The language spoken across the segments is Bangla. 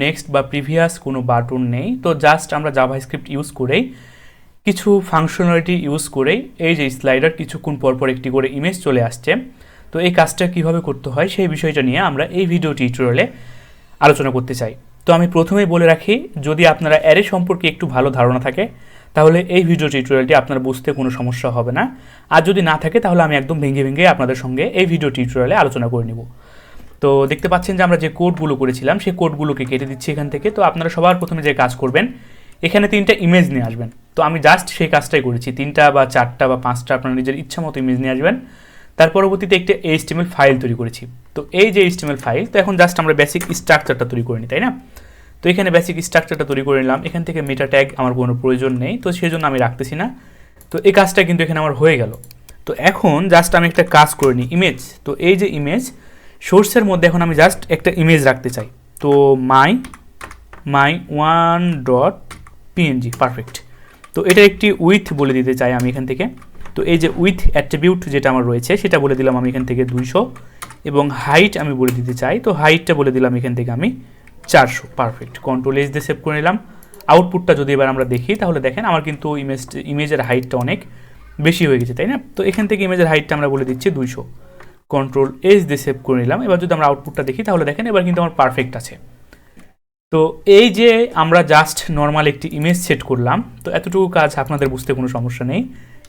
নেক্সট বা প্রিভিয়াস কোনো বাটন নেই, তো জাস্ট আমরা জাভাস্ক্রিপ্ট ইউজ করেই কিছু ফাংশনালিটি ইউজ করেই এই যে স্লাইডার কিছুক্ষণ পরপর একটি করে ইমেজ চলে আসছে। তো এই কাজটা কিভাবে করতে হয় সেই বিষয়টা নিয়ে আমরা এই ভিডিও টিউটোরিয়ালে আলোচনা করতে চাই। তো আমি প্রথমেই বলে রাখি, যদি আপনারা অ্যারে সম্পর্কে একটু ভালো ধারণা থাকে তাহলে এই ভিডিও টিউটোরিয়ালটি আপনার বুঝতে কোনো সমস্যা হবে না, আর যদি না থাকে তাহলে আমি একদম ভেঙে ভেঙে আপনাদের সঙ্গে এই ভিডিও টিউটোরিয়ালে আলোচনা করে নিব। তো দেখতে পাচ্ছেন যে আমরা যে কোডগুলো করেছিলাম সেই কোডগুলোকে কেটে দিচ্ছি এখান থেকে। তো আপনারা সবার প্রথমে যে কাজ করবেন, এখানে 3টা ইমেজ নিয়ে আসবেন। তো আমি জাস্ট সেই কাজটাই করেছি, 3টা বা 4টা বা 5টা আপনার নিজের ইচ্ছা মতো ইমেজ নিয়ে আসবেন। তার পরবর্তীতে একটা HTML ফাইল তৈরি করেছি। তো এই যে HTML ফাইল, তো এখন জাস্ট আমরা বেসিক স্ট্রাকচারটা তৈরি করে নিই, তাই না? তো এখানে বেসিক স্ট্রাকচারটা তৈরি করে নিলাম। এখান থেকে মেটা ট্যাগ আমার কোনো প্রয়োজন নেই, তো সেই জন্য আমি রাখতেছি না। তো এই কাজটা কিন্তু এখানে আমার হয়ে গেল। তো এখন জাস্ট আমি একটা কাজ করে নিই, ইমেজ। তো এই যে ইমেজ সোর্সের মধ্যে এখন আমি জাস্ট একটা ইমেজ রাখতে চাই। তো মাই ওয়ান ডট পিএনজি, পারফেক্ট। তো এটা একটি উইথ বলে দিতে চাই আমি এখান থেকে। তো এই যে উইথ অ্যাট্রিবিউট যেটা আমার রয়েছে সেটা বলে দিলাম আমি এখান থেকে 200, এবং হাইট আমি বলে দিতে চাই, তো হাইটটা বলে দিলাম এখান থেকে আমি 400, পারফেক্ট। কন্ট্রোল এস দিয়ে সেভ করে নিলাম। আউটপুটটা যদি এবার আমরা দেখি তাহলে দেখেন আমার কিন্তু ইমেজের হাইটটা অনেক বেশি হয়ে গেছে, তাই না? তো এখান থেকে ইমেজের হাইটটা আমরা বলে দিচ্ছি 200, কন্ট্রোল এস দিয়ে সেভ করে নিলাম। এবার যদি আমরা আউটপুটটা দেখি তাহলে দেখেন এবার কিন্তু আমার পারফেক্ট আছে। তো এই যে আমরা জাস্ট নর্মাল একটি ইমেজ সেট করলাম, তো এতটুকু কাজ আপনাদের বুঝতে কোনো সমস্যা নেই,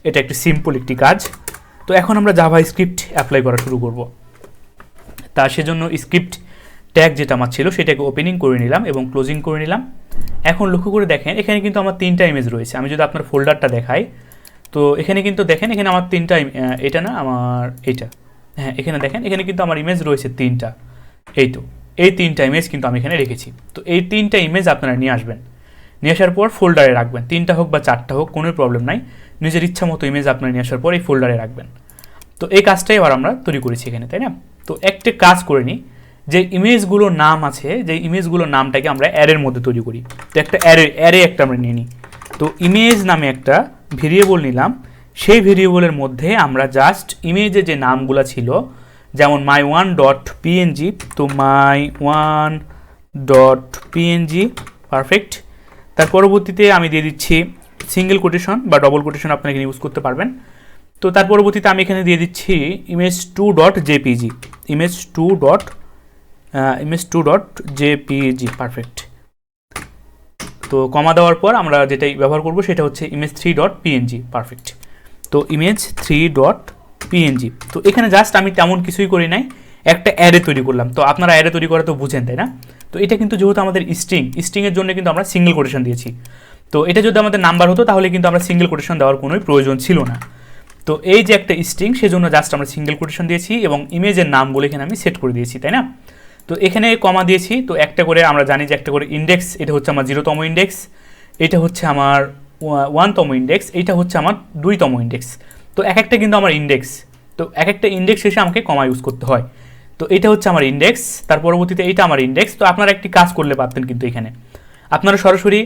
এটা একটি সিম্পল একটি কাজ। তো এখন আমরা জাভাস্ক্রিপ্ট অ্যাপ্লাই করা শুরু করব। তা সেজন্য স্ক্রিপ্ট ট্যাগ যেটা আমার ছিল সেটাকে ওপেনিং করে নিলাম এবং ক্লোজিং করে নিলাম। এখন লক্ষ্য করে দেখেন এখানে কিন্তু আমার 3টা ইমেজ রয়েছে। আমি যদি আপনার ফোল্ডারটা দেখাই, তো এখানে কিন্তু দেখেন এখানে আমার 3টা, এটা না আমার এটা, হ্যাঁ এখানে দেখেন এখানে কিন্তু আমার ইমেজ রয়েছে 3টা। এই 3টা ইমেজ কিন্তু আমি এখানে রেখেছি। তো এই 3টা ইমেজ আপনারা নিয়ে আসবেন, নিয়ে আসার পর ফোল্ডারে রাখবেন। 3টা হোক বা 4টা হোক কোনো প্রবলেম নাই, নিজের ইচ্ছা মতো ইমেজ আপনারা নিয়ে আসার পর এই ফোল্ডারে রাখবেন। তো এই কাজটাই এবার আমরা তৈরি করেছি এখানে, তাই না? তো একটা কাজ করে নিই, যে ইমেজগুলোর নাম আছে, যে ইমেজগুলোর নামটাকে আমরা অ্যারের মধ্যে তৈরি করি। তো একটা অ্যারে একটা আমরা নিয়ে নিই। তো ইমেজ নামে একটা ভেরিয়েবল নিলাম, সেই ভেরিয়েবলের মধ্যে আমরা জাস্ট ইমেজে যে নামগুলো ছিল, যেমন my1.png, তো my1.png, পারফেক্ট। তার পরবর্তীতে আমি দিয়ে দিচ্ছি সিঙ্গেল কোটেশন বা ডবল কোটেশন আপনারা এখানে ইউজ করতে পারবেন। তো তার পরবর্তীতে আমি এখানে দিয়ে দিচ্ছি image2.jpg, image2.jpg, পারফেক্ট। তো কমা দেওয়ার পর আমরা যেটাই ব্যবহার করব সেটা হচ্ছে image3.png, পারফেক্ট। তো image3.png, তো এখানে জাস্ট আমি তেমন কিছুই করি নাই, একটা অ্যারে তৈরি করলাম। তো আপনারা অ্যারে তৈরি করা তো বুঝেন, তাই না? তো এটা কিন্তু যেহেতু আমাদের স্ট্রিংয়ের জন্য কিন্তু আমরা সিঙ্গেল কোটেশন দিয়েছি। তো এটা যদি আমাদের নাম্বার হতো তাহলে কিন্তু আমরা সিঙ্গেল কোটেশন দেওয়ার কোনো প্রয়োজন ছিল না। তো এই যে একটা স্ট্রিং, সেজন্য জাস্ট আমরা সিঙ্গেল কোটেশন দিয়েছি এবং ইমেজের নামগুলো এখানে আমি সেট করে দিয়েছি, তাই না? তো এখানে কমা দিয়েছি। তো একটা করে আমরা জানি যে একটা করে ইন্ডেক্স, এটা হচ্ছে আমার 0তম ইন্ডেক্স, এটা হচ্ছে আমার 1তম ইন্ডেক্স, এটা হচ্ছে আমার 2তম ইন্ডেক্স। তো একটা কিন্তু আমার ইন্ডেক্স, তো একটা ইন্ডেক্স শেষে আমাকে কমা ইউজ করতে হয়। তো এটা হচ্ছে আমার ইন্ডেক্স, তার পরবর্তীতে এইটা আমার ইন্ডেক্স। তো আপনারা একটি কাজ করলে পারতেন, কিন্তু এখানে আপনারা সরাসরি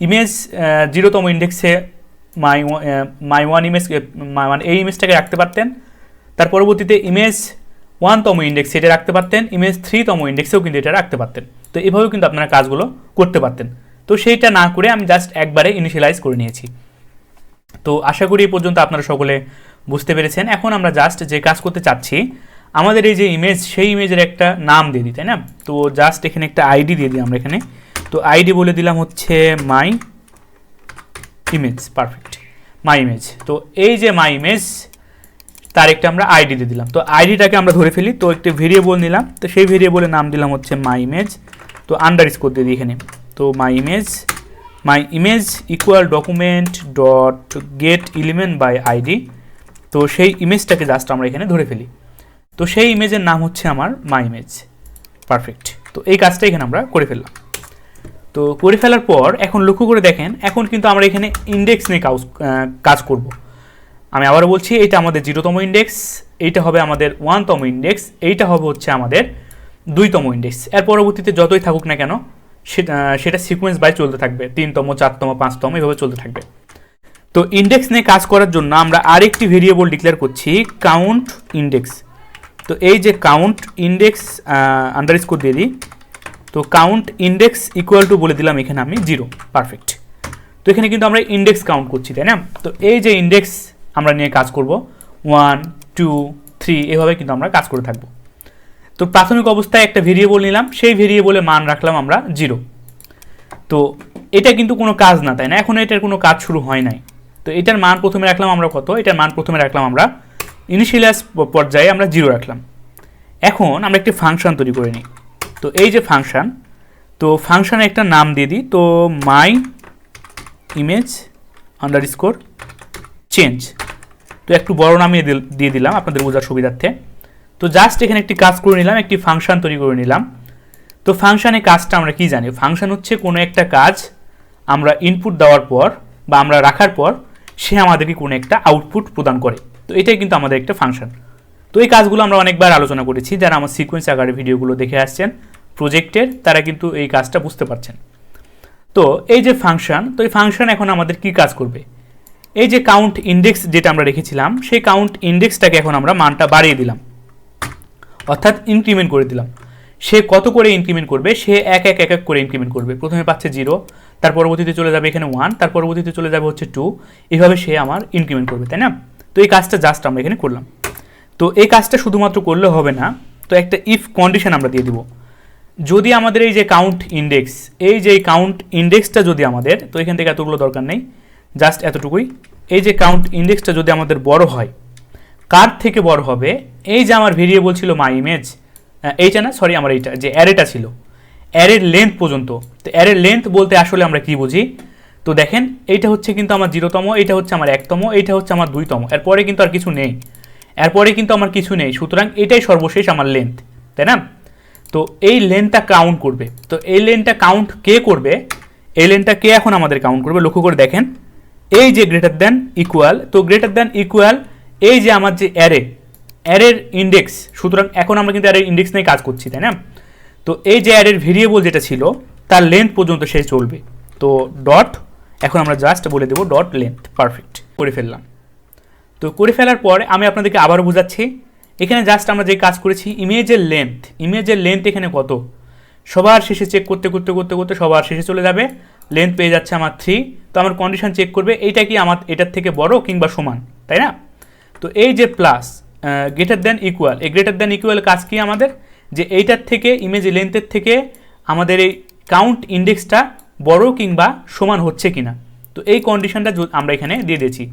ইমেজ 0তম ইন্ডেক্সে মাই ওয়ান ইমেজ, এই ইমেজটাকে রাখতে পারতেন। তার পরবর্তীতে ইমেজ 1তম ইন্ডেক্স এটা রাখতে পারতেন, ইমেজ 3তম ইন্ডেক্সেও কিন্তু এটা রাখতে পারতেন। তো এভাবেও কিন্তু আপনারা কাজগুলো করতে পারতেন। তো সেইটা না করে আমি জাস্ট একবারে ইনিশিয়ালাইজ করে নিয়েছি। তো আশা করি এই পর্যন্ত আপনারা সকলে বুঝতে পেরেছেন। এখন আমরা জাস্ট যে কাজ করতে চাচ্ছি, আমাদের এই যে ইমেজ, সেই ইমেজের একটা নাম দিয়ে দিই, তাই না? তো জাস্ট এখানে একটা আইডি দিয়ে দিই আমরা এখানে। তো আইডি বলে দিলাম হচ্ছে মাই ইমেজ, পারফেক্ট, মাই ইমেজ। তো এই যে মাই ইমেজ, তার একটা আমরা আইডি দিয়ে দিলাম। তো আইডিটাকে আমরা ধরে ফেলি। তো একটা ভেরিয়েবল নিলাম, তো সেই ভেরিয়েবলের নাম দিলাম হচ্ছে মাই ইমেজ। তো আন্ডারস্কোর দিয়ে দিই এখানে। তো my image equal document dot get element by ID. তো সেই ইমেজটাকে জাস্ট আমরা এখানে ধরে ফেলি। তো সেই ইমেজের নাম হচ্ছে আমার মাই ইমেজ, পারফেক্ট। তো এই কাজটা এখানে আমরা করে ফেললাম। তো করে ফেলার পর এখন লক্ষ্য করে দেখেন, এখন কিন্তু আমরা এখানে ইন্ডেক্স নিয়ে কাজ করব। আমি আবারও বলছি, এটা আমাদের 0তম ইন্ডেক্স, এইটা হবে আমাদের 1তম ইন্ডেক্স, এইটা হবে হচ্ছে আমাদের 2তম ইন্ডেক্স। এর পরবর্তীতে যতই থাকুক না কেন সেটা সিকোয়েন্স বাই চলতে থাকবে, 3তম, 4তম, 5তম, এভাবে চলতে থাকবে। তো ইন্ডেক্স নিয়ে কাজ করার জন্য আমরা আরেকটি ভেরিয়েবল ডিক্লেয়ার করছি, কাউন্ট ইন্ডেক্স। তো এই যে কাউন্ট ইন্ডেক্স আন্ডারস্কোর দিয়ে দিই। তো তো কাউন্ট ইন্ডেক্স ইকুয়াল টু বলে দিলাম এখানে আমি 0, পারফেক্ট। তো এখানে কিন্তু আমরা ইন্ডেক্স কাউন্ট করছি, তাই না? তো এই যে ইন্ডেক্স আমরা নিয়ে কাজ করব 1 2 3 এভাবে কিন্তু আমরা কাজ করে থাকবো। তো প্রাথমিক অবস্থায় একটা ভেরিয়েবল নিলাম, সেই ভেরিয়েবলে মান রাখলাম আমরা 0। তো এটা কিন্তু কোনো কাজ না, তাই না? এখন এটার কোনো কাজ শুরু হয় নাই। তো এটার মান প্রথমে রাখলাম আমরা কত? এটার মান প্রথমে রাখলাম আমরা ইনিশিয়ালাইজ পর্যায়ে আমরা 0 রাখলাম। এখন আমরা একটি ফাংশন তৈরি করে নিই। তো এই যে ফাংশন, তো ফাংশনে একটা নাম দিয়ে দিই, তো মাই ইমেজ আন্ডারস্কোর চেঞ্জ। তো একটু বড় নামে দিয়ে দিলাম আপনাদের বোঝার সুবিধার্থে। তো জাস্ট এখানে একটি কাজ করে নিলাম, একটি ফাংশন তৈরি করে নিলাম। তো ফাংশনের কাজটা আমরা কি জানি? ফাংশন হচ্ছে কোনো একটা কাজ আমরা ইনপুট দেওয়ার পর বা আমরা রাখার পর সে আমাদেরকে কোনো একটা আউটপুট প্রদান করে। তো এটাই কিন্তু আমাদের একটা ফাংশন। তো এই কাজগুলো আমরা অনেকবার আলোচনা করেছি, যারা আমার সিকোয়েন্স আকারে ভিডিওগুলো দেখে আসছেন প্রজেক্টের, তারা কিন্তু এই কাজটা বুঝতে পারছেন। তো এই যে ফাংশন, তো এই ফাংশন এখন আমাদের কি কাজ করবে? এই যে কাউন্ট ইন্ডেক্স যেটা আমরা রেখেছিলাম, সেই কাউন্ট ইন্ডেক্সটাকে এখন আমরা মানটা বাড়িয়ে দিলাম, অর্থাৎ ইনক্রিমেন্ট করে দিলাম। সে কত করে ইনক্রিমেন্ট করবে? সে এক এক করে ইনক্রিমেন্ট করবে। প্রথমে পাচ্ছে 0, তার পরবর্তীতে চলে যাবে এখানে 1, তার পরবর্তীতে চলে যাবে হচ্ছে 2, এইভাবে সে আমার ইনক্রিমেন্ট করবে, তাই না? তো এই কাজটা জাস্ট আমরা এখানে করলাম। তো এই কাজটা শুধুমাত্র করলে হবে না, তো একটা ইফ কন্ডিশন আমরা দিয়ে দিব। যদি আমাদের এই যে কাউন্ট ইন্ডেক্স, এই যে কাউন্ট ইন্ডেক্সটা যদি আমাদের, তো এখান থেকে এতগুলো দরকার নেই, জাস্ট এতটুকুই, এই যে কাউন্ট ইন্ডেক্সটা যদি আমাদের বড় হয়, কার থেকে বড় হবে? এই যে আমার ভেরিয়েবল ছিল মাই ইমেজ, এইটা না, সরি, আমার এইটা যে অ্যারেটা ছিল, অ্যারের লেন্থ পর্যন্ত। তো অ্যারের লেন্থ বলতে আসলে আমরা কি বুঝি? তো দেখেন, এইটা হচ্ছে কিন্তু আমার 0তম, এইটা হচ্ছে আমার 1তম, এইটা হচ্ছে আমার 2তম, এরপরে কিন্তু আর কিছু নেই, এরপরে কিন্তু আমার কিছু নেই। সুতরাং এটাই সর্বশেষ আমার লেন্থ, তাই না? তো এই লেন্থটা কাউন্ট করবে। তো এই লেন্থটা কাউন্ট কে করবে? এই লেন্থটা কে এখন আমাদের কাউন্ট করবে? লক্ষ্য করে দেখেন, এই যে গ্রেটার দ্যান ইকুয়াল, তো গ্রেটার দ্যান ইকুয়াল এই যে আমার যে অ্যারের ইন্ডেক্স, সুতরাং এখন আমরা কিন্তু অ্যারের ইন্ডেক্স নিয়ে কাজ করছি, তাই না? তো এই যে অ্যারের ভেরিয়েবল যেটা ছিল তার লেন্থ পর্যন্ত সে চলবে। তো ডট, এখন আমরা জাস্ট বলে দেবো ডট লেন্থ, পারফেক্ট করে ফেললাম। তো করে ফেলার পর আমি আপনাদেরকে আবারও বোঝাচ্ছি, এখানে জাস্ট আমরা যে কাজ করেছি, ইমেজের লেন্থ এখানে কত? সবার শেষে চেক করতে করতে করতে করতে সবার শেষে চলে যাবে, লেন্থ পেয়ে যাচ্ছে আমার 3। তো আমার কন্ডিশন চেক করবে এইটা কি আমার এটার থেকে বড় কিংবা সমান, তাই না? তো এই যে প্লাস গ্রেটার দ্যান ইকুয়াল, এই গ্রেটার দ্যান ইকুয়াল কাজ কি আমাদের? যে এইটার থেকে, ইমেজ লেন্থের থেকে আমাদের এই কাউন্ট ইন্ডেক্সটা বড় কিংবা সমান হচ্ছে কিনা। তো এই কন্ডিশনটা আমরা এখানে দিয়ে দিয়েছি।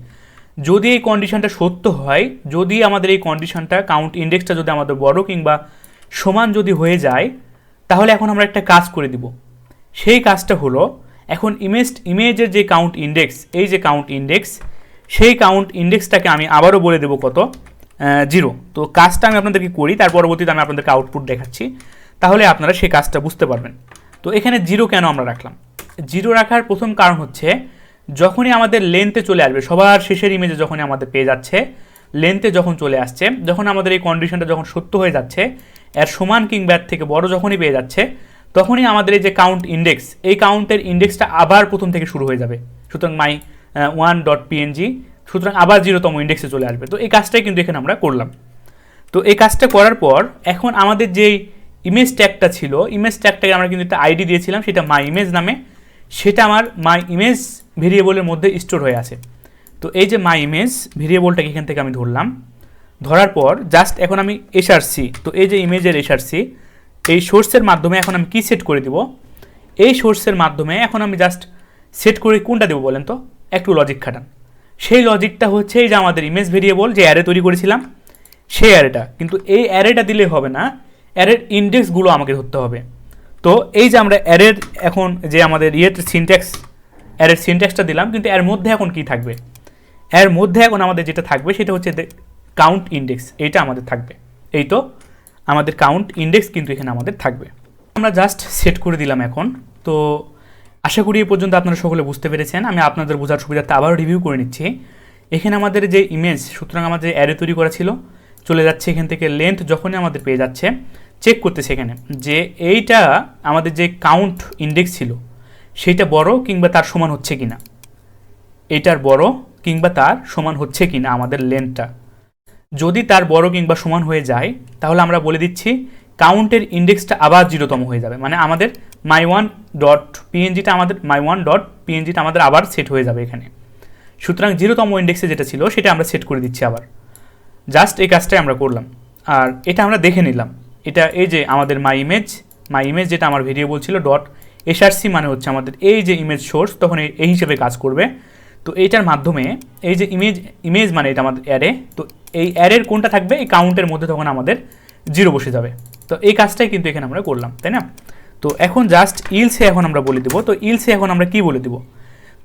যদি এই কন্ডিশনটা সত্য হয়, যদি আমাদের এই কন্ডিশনটা কাউন্ট ইন্ডেক্সটা যদি আমাদের বড় কিংবা সমান যদি হয়ে যায়, তাহলে এখন আমরা একটা কাজ করে দিব। সেই কাজটা হলো, এখন ইমেজের যে কাউন্ট ইন্ডেক্স, এই যে কাউন্ট ইন্ডেক্স, সেই কাউন্ট ইন্ডেক্সটাকে আমি আবারও বলে দেবো কত? 0। তো কাজটা আমি আপনাদেরকে করি, তার পরবর্তীতে আমি আপনাদেরকে আউটপুট দেখাচ্ছি, তাহলে আপনারা সেই কাজটা বুঝতে পারবেন। তো এখানে 0 কেন আমরা রাখলাম? 0 রাখার প্রথম কারণ হচ্ছে, যখনই আমাদের লেন্থে চলে আসবে, সবার শেষের ইমেজে যখনই আমাদের পেয়ে যাচ্ছে, লেন্থে যখন চলে আসছে, যখন আমাদের এই কন্ডিশনটা যখন সত্য হয়ে যাচ্ছে, এর সমান কিংবা এর থেকে বড় যখনই পেয়ে যাচ্ছে, তখনই আমাদের এই যে কাউন্ট ইন্ডেক্স, এই কাউন্টের ইন্ডেক্সটা আবার প্রথম থেকে শুরু হয়ে যাবে। সুতরাং মাই 1.png, সুতরাং আবার 0তম ইন্ডেক্সে চলে আসবে। তো এই কাজটাই কিন্তু এখানে আমরা করলাম। তো এই কাজটা করার পর এখন আমাদের যেই ইমেজ ট্যাগটা ছিল, ইমেজ ট্যাগটাকে আমরা কিন্তু একটা আইডি দিয়েছিলাম, সেটা মাই ইমেজ নামে, সেটা আমার মাই ইমেজ ভেরিয়েবলের মধ্যে স্টোর হয়ে আছে। তো এই যে মাই ইমেজ ভেরিয়েবলটাকে এখান থেকে আমি ধরলাম, ধরার পর জাস্ট এখন আমি এসআরসি, তো এই যে ইমেজের এসআরসি, এই সোর্সের মাধ্যমে এখন আমি কি সেট করে দিব? এই সোর্সের মাধ্যমে এখন আমি জাস্ট সেট করে কোনটা দেবো বলেন তো? একটু লজিক খাটান। সেই লজিকটা হচ্ছে এই যে আমাদের ইমেজ ভেরিয়েবল যে অ্যারে তৈরি করেছিলাম, সেই অ্যারেটা। কিন্তু এই অ্যারেটা দিলে হবে না, অ্যারের ইন্ডেক্সগুলো আমাকে ধরতে হবে। তো এই যে আমরা অ্যারের এখন যে আমাদের অ্যারের সিনট্যাক্সটা দিলাম, কিন্তু এর মধ্যে এখন কি থাকবে? এর মধ্যে এখন আমাদের যেটা থাকবে সেটা হচ্ছে কাউন্ট ইন্ডেক্স, এইটা আমাদের থাকবে। এই তো আমাদের কাউন্ট ইন্ডেক্স কিন্তু এখানে আমাদের থাকবে। আমরা জাস্ট সেট করে দিলাম এখন। তো আশা করি এই পর্যন্ত আপনারা সকলে বুঝতে পেরেছেন। আমি আপনাদের বোঝার সুবিধার্থে আবারও রিভিউ করে নিচ্ছি। এখানে আমাদের যে ইমেজ, সুতরাং আমাদের অ্যারে তৈরি করা ছিল, চলে যাচ্ছে এখান থেকে লেন্থ যখনই আমাদের পেয়ে যাচ্ছে, চেক করতেছে এখানে যে এইটা আমাদের যে কাউন্ট ইন্ডেক্স ছিল সেইটা বড় কিংবা তার সমান হচ্ছে কিনা, এইটার বড় কিংবা তার সমান হচ্ছে কিনা আমাদের লেন্থটা। যদি তার বড় কিংবা সমান হয়ে যায়, তাহলে আমরা বলে দিচ্ছি কাউন্টের ইন্ডেক্সটা আবার 0তম হয়ে যাবে, মানে আমাদের my1.png-টা আমাদের আবার সেট হয়ে যাবে এখানে। সুতরাং 0তম ইন্ডেক্সে যেটা ছিল সেটা আমরা সেট করে দিচ্ছি আবার। জাস্ট এই কাজটাই আমরা করলাম, আর এটা আমরা দেখে নিলাম। এটা এই যে আমাদের মাই ইমেজ যেটা আমার ভেরিয়েবল ছিল .src মানে হচ্ছে আমাদের এই যে ইমেজ সোর্স, তখন এই হিসেবে কাজ করবে। তো এইটার মাধ্যমে এই যে ইমেজ মানে এটা আমাদের অ্যারে, তো এই অ্যারের কোনটা থাকবে এই কাউন্টের মধ্যে তখন আমাদের 0 বসে যাবে। তো এই কাজটাই কিন্তু এখানে আমরা করলাম, তাই না? তো এখন জাস্ট ইলসে এখন আমরা বলে দেবো। তো ইলসে এখন আমরা কি বলে দেবো?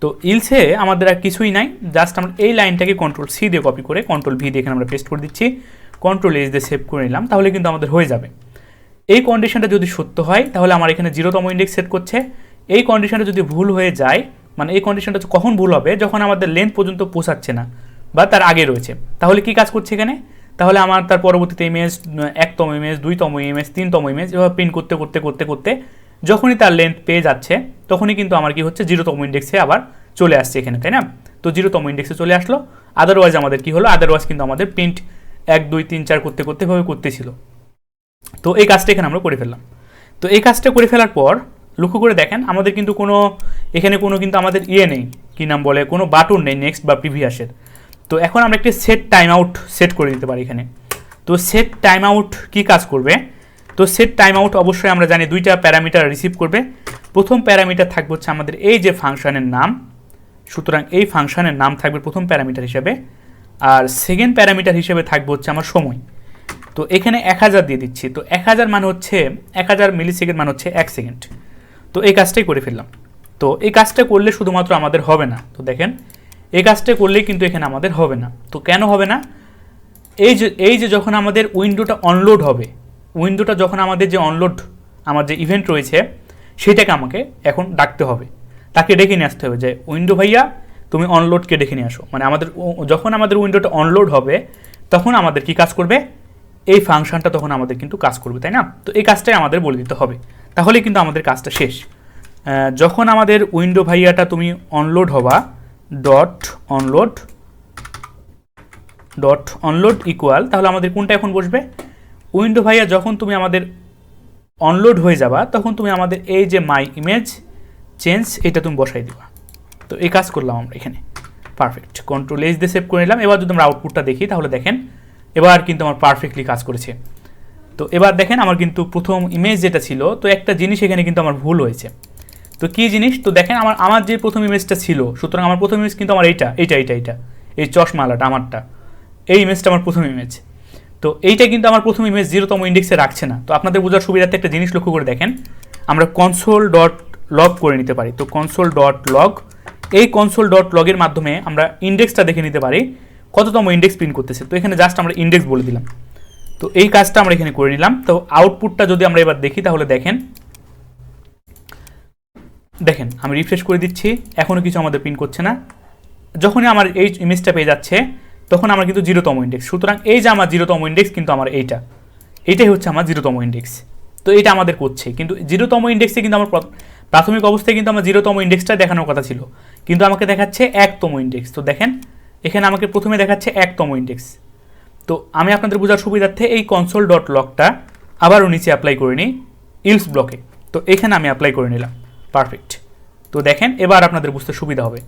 তো ইলসে আমাদের আর কিছুই নাই, জাস্ট আমরা এই লাইনটাকে Ctrl+C দিয়ে কপি করে Ctrl+V দিয়ে এখানে আমরা পেস্ট করে দিচ্ছি, Ctrl+H দিয়ে সেভ করে নিলাম, তাহলে কিন্তু আমাদের হয়ে যাবে। এই কন্ডিশনটা যদি সত্য হয় তাহলে আমার এখানে 0তম ইন্ডেক্স সেট করছে। এই কন্ডিশনটা যদি ভুল হয়ে যায়, মানে এই কন্ডিশনটা কখন ভুল হবে? যখন আমাদের লেন্থ পর্যন্ত পৌঁছাচ্ছে না বা তার আগে রয়েছে, তাহলে কি কাজ করছে এখানে? তাহলে আমার তার পরবর্তীতে ইমেজ 1তম ইমেজ, 2তম ইমেজ, 3তম ইমেজ এভাবে প্রিন্ট করতে যখনই তার লেন্থ পেয়ে যাচ্ছে তখনই কিন্তু আমার কি হচ্ছে 0তম ইন্ডেক্সে আবার চলে আসছে এখানে, তাই না? তো 0তম ইন্ডেক্সে চলে আসলো। আদারওয়াইজ আমাদের কি হলো? আদারওয়াইজ কিন্তু আমাদের প্রিন্ট 1 2 3 4 করতে এভাবে করতেছিল। তো এই কাজটা এখানে আমরা করে ফেললাম। তো এই কাজটা করে ফেলার পর লক্ষ্য করে দেখেন আমাদের কিন্তু এখানে কিন্তু আমাদের নেই, কি নাম বলে, কোনো বাটন নেই নেক্সট বা প্রিভিয়াসের। তো এখন আমরা একটি সেট টাইম আউট সেট করে দিতে পারি এখানে। তো সেট টাইম আউট কী কাজ করবে? তো সেট টাইম আউট অবশ্যই আমরা জানি 2টা প্যারামিটার রিসিভ করবে। প্রথম প্যারামিটার থাকবে হচ্ছে আমাদের এই যে ফাংশনের নাম, সুতরাং এই ফাংশনের নাম থাকবে প্রথম প্যারামিটার হিসেবে, আর সেকেন্ড প্যারামিটার হিসেবে থাকবে হচ্ছে আমার সময়। তো এখানে 1000 দিয়ে দিচ্ছি। তো 1000 মানে হচ্ছে 1000 মিলিসেকেন্ড মানে হচ্ছে 1 সেকেন্ড। তো এই কাজটাই করে ফেললাম। তো এই কাজটা করলে শুধুমাত্র আমাদের হবে না, তো দেখেন এই কাজটা করলেই কিন্তু এখানে আমাদের হবে না। তো কেন হবে না? এই যে যখন আমাদের উইন্ডোটা অনলোড হবে, উইন্ডোটা যখন আমাদের যে অনলোড আমার যে ইভেন্ট রয়েছে সেটাকে আমাকে এখন ডাকতে হবে, তাকে ডেকে নিয়ে আসতে হবে যে উইন্ডো ভাইয়া তুমি অনলোডকে ডেকে নিয়ে আসো। মানে যখন আমাদের উইন্ডোটা অনলোড হবে তখন আমাদের কি কাজ করবে? এই ফাংশনটা তখন আমাদের কিন্তু কাজ করবে, তাই না? তো এই কাজটাই আমাদের বলে দিতে হবে, তাহলে কিন্তু আমাদের কাজটা শেষ। যখন আমাদের উইন্ডো ভাইয়াটা তুমি অনলোড হবা অনলোড ইকুয়াল, তাহলে আমাদের কোনটা এখন বসবে? উইন্ডো ভাইয়া যখন তুমি আমাদের অনলোড হয়ে যাবা তখন তুমি আমাদের এই যে মাই ইমেজ চেঞ্জ এটা তুমি বসাই দিবা। তো এই কাজ করলাম আমরা এখানে, পারফেক্ট। Ctrl+H দিয়ে সেভ করে নিলাম। এবার যদি আমরা আউটপুটটা দেখি তাহলে দেখেন এবার কিন্তু আমার পারফেক্টলি কাজ করেছে। তো এবার দেখেন আমার কিন্তু প্রথম ইমেজ যেটা ছিল, তো একটা জিনিস এখানে কিন্তু আমার ভুল হয়েছে। তো কী জিনিস? তো দেখেন আমার যে প্রথম ইমেজটা ছিল, সুতরাং আমার প্রথম ইমেজ কিন্তু আমার এইটা এই চশমালাটা আমারটা, এই ইমেজটা আমার প্রথম ইমেজ। তো এইটা কিন্তু আমার প্রথম ইমেজ 0তম ইন্ডেক্সে রাখছে না। তো আপনাদের বোঝার সুবিধার্থে একটা জিনিস লক্ষ্য করে দেখেন, আমরা console.log করে নিতে পারি। তো console.log, এই console.log-এর মাধ্যমে আমরা ইন্ডেক্সটা দেখে নিতে পারি কততম ইন্ডেক্স প্রিন্ট করতেছে। তো এখানে জাস্ট আমরা ইন্ডেক্স বলে দিলাম। তো এই কাজটা আমরা এখানে করে নিলাম। তো আউটপুটটা যদি আমরা এবার দেখি তাহলে দেখেন আমি রিফ্রেশ করে দিচ্ছি, এখনও কিছু আমাদের প্রিন্ট করছে না। যখনই আমার এই ইমেজটা পেয়ে যাচ্ছে তখন আমার কিন্তু 0তম ইন্ডেক্স। সুতরাং এই যে আমার 0তম ইন্ডেক্স কিন্তু আমার এইটাই হচ্ছে আমার 0তম ইন্ডেক্স। তো এটা আমাদের করছে, কিন্তু 0তম ইন্ডেক্সে কিন্তু আমার প্রাথমিক অবস্থায় কিন্তু আমার 0তম ইন্ডেক্সটা দেখানোর কথা ছিল, কিন্তু আমাকে দেখাচ্ছে 1তম ইন্ডেক্স। তো দেখেন এখানে আমাকে প্রথমে দেখাচ্ছে 1তম ইন্ডেক্স। তো আমি আপনাদের বোঝার সুবিধার্থে এই console.log-টা আবারও নিচে অ্যাপ্লাই করে নিই ইলস ব্লকে। তো এখানে আমি অ্যাপ্লাই করে নিলাম, পারফেক্ট। তো দেখেন এবার আপনাদের বুঝতে সুবিধা হবে।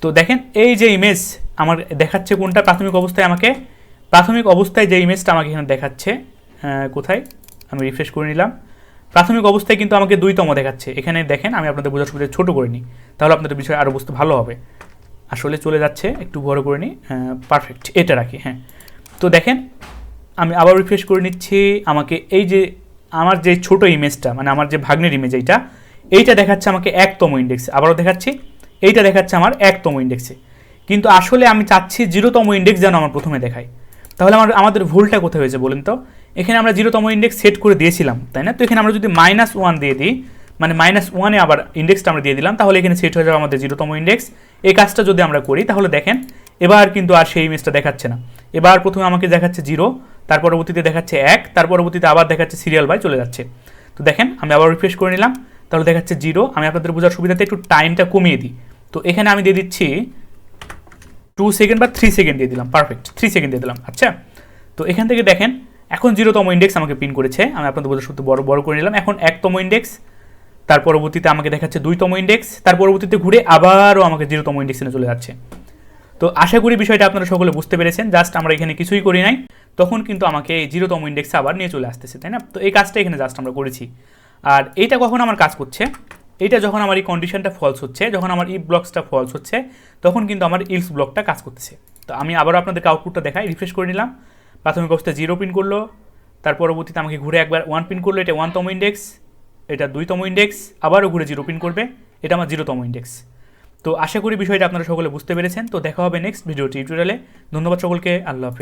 তো দেখেন এই যে ইমেজ আমার দেখাচ্ছে কোনটা? প্রাথমিক অবস্থায় যে ইমেজটা আমাকে এখানে দেখাচ্ছে, কোথায় আমি রিফ্রেশ করে নিলাম, প্রাথমিক অবস্থায় কিন্তু আমাকে 2তম দেখাচ্ছে। এখানে দেখেন আমি আপনাদের বোঝার সুবিধা ছোটো করে নিই, তাহলে আপনাদের বিষয় আরও বুঝতে ভালো হবে। আসলে চলে যাচ্ছে, একটু বড় করে নিই, পারফেক্ট, এটা রাখি। হ্যাঁ, তো দেখেন আমি আবার রিফ্রেশ করে নিচ্ছি, আমাকে এই যে আমার যে ছোটো ইমেজটা, মানে আমার যে ভাগ্নের ইমেজ এইটা দেখাচ্ছে আমাকে 1তম ইন্ডেক্সে। আবারও দেখাচ্ছি, এইটা দেখাচ্ছে আমার 1তম ইন্ডেক্সে, কিন্তু আসলে আমি চাচ্ছি 0তম ইন্ডেক্স যেন আমার প্রথমে দেখায়। তাহলে আমাদের ভুলটা কোথায় হয়েছে বলেন তো? এখানে আমরা 0তম ইন্ডেক্স সেট করে দিয়েছিলাম, তাই না? তো এখানে আমরা যদি -1 দিয়ে দিই, মানে -1-এ আবার ইন্ডেক্সটা আমরা দিয়ে দিলাম, তাহলে এখানে সেট হয়ে যাবে আমাদের 0তম ইন্ডেক্স। এই কাজটা যদি আমরা করি তাহলে দেখেন এবার কিন্তু আর সেই ইমেজটা দেখাচ্ছে না। এবার প্রথমে আমাকে দেখাচ্ছে 0, তার পরবর্তীতে দেখাচ্ছে 1, তার পরবর্তীতে আবার দেখাচ্ছে সিরিয়াল বাই চলে যাচ্ছে। তো দেখেন আমি আবার রিফ্রেশ করে নিলাম, তাহলে দেখাচ্ছে 0। আমি আপনাদের বোঝার সুবিধাতে একটু টাইমটা কমিয়ে দিই। তো এখানে আমি দিয়ে দিচ্ছি 2 সেকেন্ড বা 3 সেকেন্ড দিয়ে দিলাম, পারফেক্ট 3 সেকেন্ড দিয়ে দিলাম। আচ্ছা, তো এখান থেকে দেখেন এখন 0তম ইন্ডেক্স আমাকে প্রিন্ট করেছে, আমি আপনাদের বলতে শুধু বড় করে নিলাম। এখন 1তম ইন্ডেক্স, তার পরবর্তীতে আমাকে দেখাচ্ছে 2তম ইন্ডেক্স, তার পরবর্তীতে ঘুরে আবারও আমাকে 0তম ইন্ডেক্সে চলে যাচ্ছে। তো আশা করি বিষয়টা আপনারা সকলে বুঝতে পেরেছেন। জাস্ট আমরা এখানে কিছুই করি নাই, তখন কিন্তু আমাকে এই 0তম ইন্ডেক্সে আবার নিয়ে চলে আসতেছে, তাই না? তো এই কাজটা এখানে জাস্ট আমরা করেছি। আর এইটা কখন আমার কাজ করছে, এইটা যখন আমার এই কন্ডিশনটা ফলস হচ্ছে, যখন আমার ইফ ব্লকসটা ফলস হচ্ছে, তখন কিন্তু আমার ইলস ব্লকটা কাজ করতেছে। তো আমি আবারও আপনাদেরকে আউটপুটটা দেখাই, রিফ্রেশ করে নিলাম। প্রাথমিক অবস্থায় 0 প্রিন্ট করলো, তার পরবর্তীতে আমাকে ঘুরে একবার 1 প্রিন্ট করলো, এটা 1তম ইন্ডেক্স, এটা 2তম ইন্ডেক্স, আবারও ঘুরে 0 প্রিন্ট করবে, এটা আমার 0তম ইন্ডেক্স। তো আশা করি বিষয়টা আপনারা সকলে বুঝতে পেরেছেন। তো দেখা হবে নেক্সট ভিডিও টিউটোরিয়ালে। ধন্যবাদ সকলকে, আল্লাহ হাফেজ।